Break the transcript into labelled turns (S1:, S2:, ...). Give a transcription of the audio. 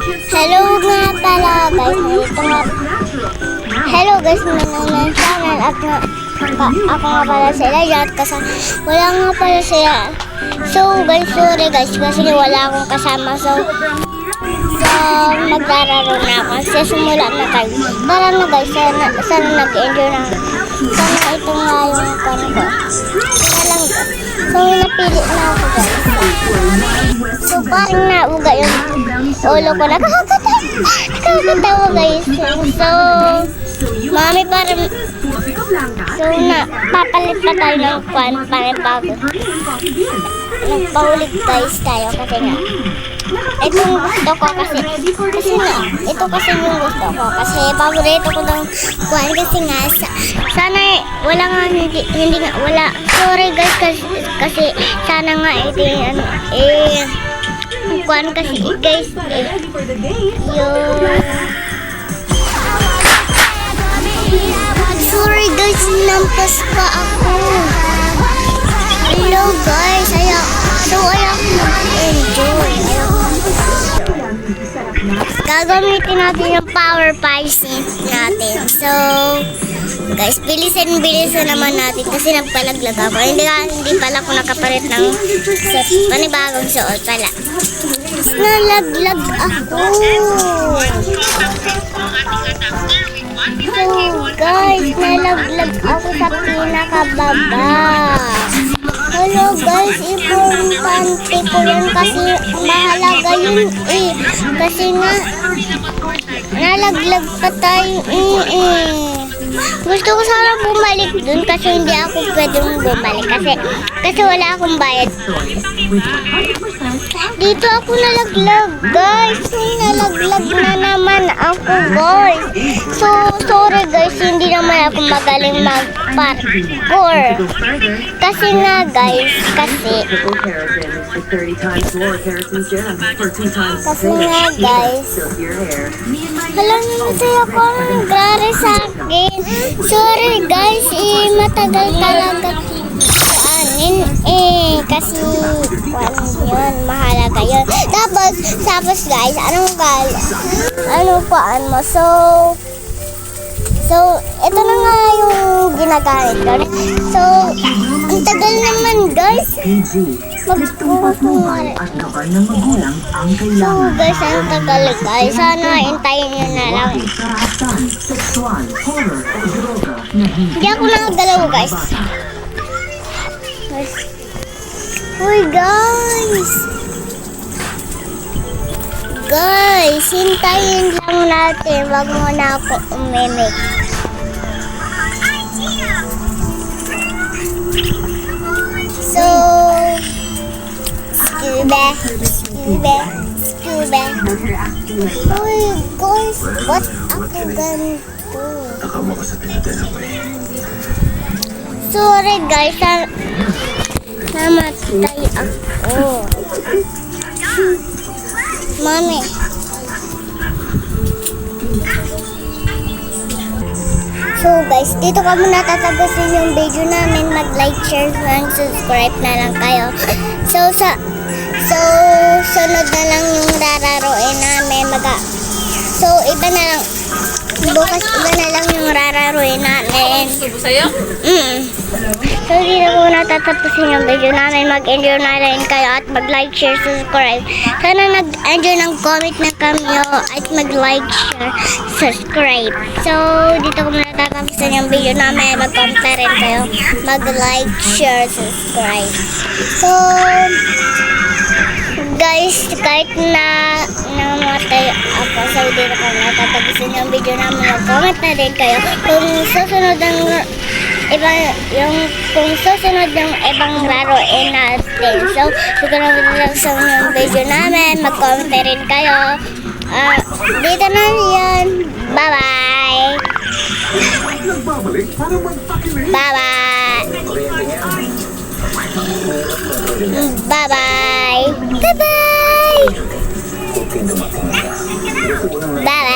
S1: Hello nga pala guys, ito nga. Hello guys, manonood channel at ako nga pala sila Jat kasi wala nga pala sila. So guys, sorry guys kasi wala akong kasama. So maglalaro na ako. Kasi simula na tayo. Para na guys, sana nag-enjoy na. Sana ito nga yung kano ko. Sana lang guys. So napili na ako guys. So parang nauga yung ulo ko. Nakakatawa guys. So mami parang papalit pa tayo ng kwan panibago. Nagpaulit guys tayo kasi nga itong gusto ko kasi nga ito kasi yung gusto ko kasi paborito ko ng kwan kasi nga sana wala nga hindi nga wala sorry guys kasi sana nga ito yung kwan kasi guys yung sorry guys nampas pa ako. Hello guys, so ayaw mag-enjoy. Gagamitin natin yung power parsnip natin. So guys, bilisan naman natin kasi nagpalaglag ako. Hindi pala ako nakapalit ng panibagong suot pala. Nalaglag ako. So guys, nalaglag ako sa pinakababa. Hello guys, importante ko yun kasi mahalaga yun kasi nga nalaglag pa tayo Gusto ko sana bumalik dun kasi hindi ako pwedeng bumalik kasi wala akong bayad. Dito ako nalaglag guys. Nalaglag na naman ako guys. So sorry guys, hindi naman ako magaling mag-parkour. Kasi nga guys, kasi nga guys, alam niyo sa'yo ko nangyari sa akin. Sorry guys, matagal talaga kaanin kasi yun, mahalaga yun. Tapos guys, ano paan mo? So, ito na nga yung ginagamit ko. So, ang tagal naman guys. Magkukuha. So guys, ang tagal guys. Sana hintayin nyo na lang. Hindi ako nakagalaw guys. Uy guys. Guys, hintayin lang natin. Wag muna ako umimik. So, scuba. Uy, guys, ba't ako ganito? Sorry guys, namatay ako. Mami. So guys, dito ka muna tatapusin yung video namin. Mag-like, share, and subscribe na lang kayo. So sunod na lang yung rararuin namin. So iba na lang. Bukas iba na lang yung rararuin namin. So dito ko natatapusin yung video namin. Mag-enjoy na rin kayo at mag-like, share, subscribe. Sana nag-enjoy ng comment na kami at mag-like, share, subscribe. So dito ko natatapusin yung video namin. Mag-comment na rin kayo. Mag-like, share, subscribe. So guys, kahit na namatay ako, so dito ko natatapusin yung video namin. Mag-comment na rin kayo kung susunod ng ibang laruin natin. So dito na lang sa yung video namin. Mag-comment na rin kayo. Dito na yan. Bye-bye. Bye-bye. Bye-bye. Bye-bye. Bye-bye.